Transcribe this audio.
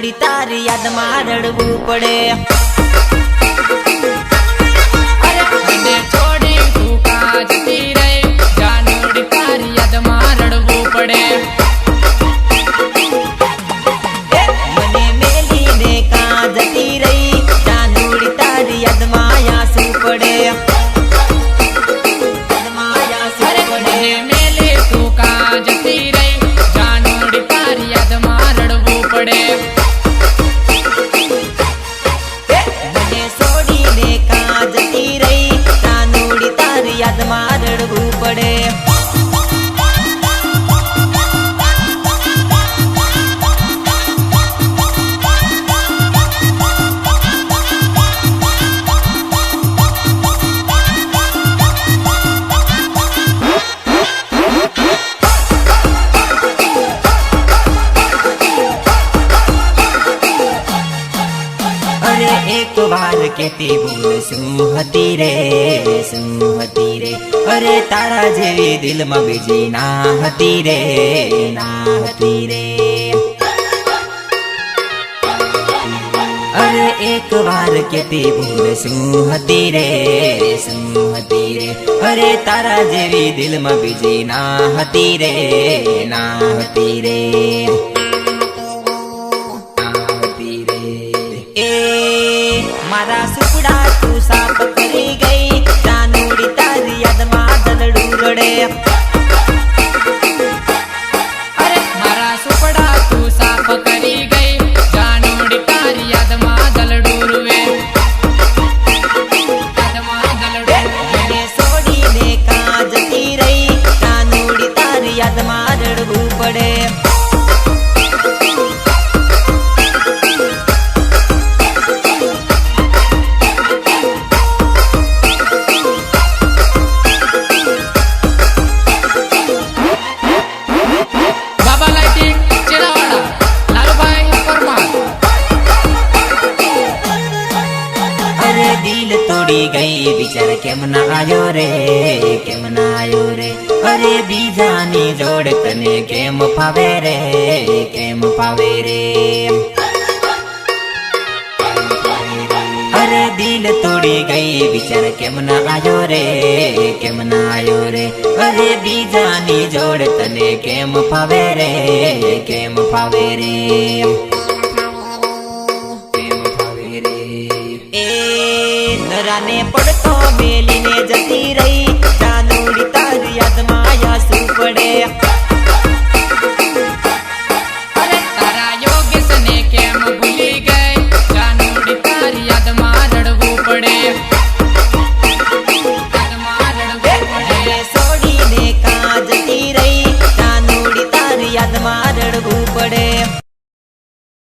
જાનુડી તારી યાદમાં રડવું પડે. મને છોડી તું કાં જતી રહી, જાનુડી તારી યાદમાં રડવું પડે. મને મેલીને કાં જતી રહી, જાનુડી તારી યાદમાં આંસુ પડે. મને મેલે તું કાં જતી રહી, જાનુડી તારી યાદમાં રડવું પડે. મને છોડીને કાં જતી રહી, જાનુડી તારી યાદમાં રડવું પડે. અરે એક વાર કેતી ભૂલ શું હતી રે, શું હતી રે. અરે તારા જેવી દિલમાં બીજી ના હતી રે, ના હતી રે. અરે એક વાર કેતી ભૂલ શું હતી રે, શું હતી રે. અરે તારા જેવી દિલમાં બીજી ના હતી રે, ના હતી રે. મારા સુપડા તું સાફ કરી ગઈ, જાનુડી તારી યાદમાં દલડું રડે. અરે મારા સુપડા તું સાફ કરી ગઈ, જાનુડી તારી યાદમાં દલડું રૂવે. યાદમાં દલડું મને છોડીને કાં જતી રહી, જાનુડી તારી યાદમાં રડવું પડે. બાબા લાઇટિંગ ચેલાવાડા, લાલુભાઈ પરમાર. અરે દિલ તોડી ગઈ વિચાર કેમ ના આયો રે, કેમ ના આયો રે. અરે બીજાની જોડ તને કેમ ફાવે રે, કેમ ફાવે રે. અરે દિલ તોડી ગઈ વિચાર કેમ ના આયો રે, કેમ ના આયો રે. અરે બીજાની જોડ તને કેમ ફાવે રે, કેમ ફાવે રે. કેમ ફાવે રે. એ નરાને પડતો મેલીને જતી રહી,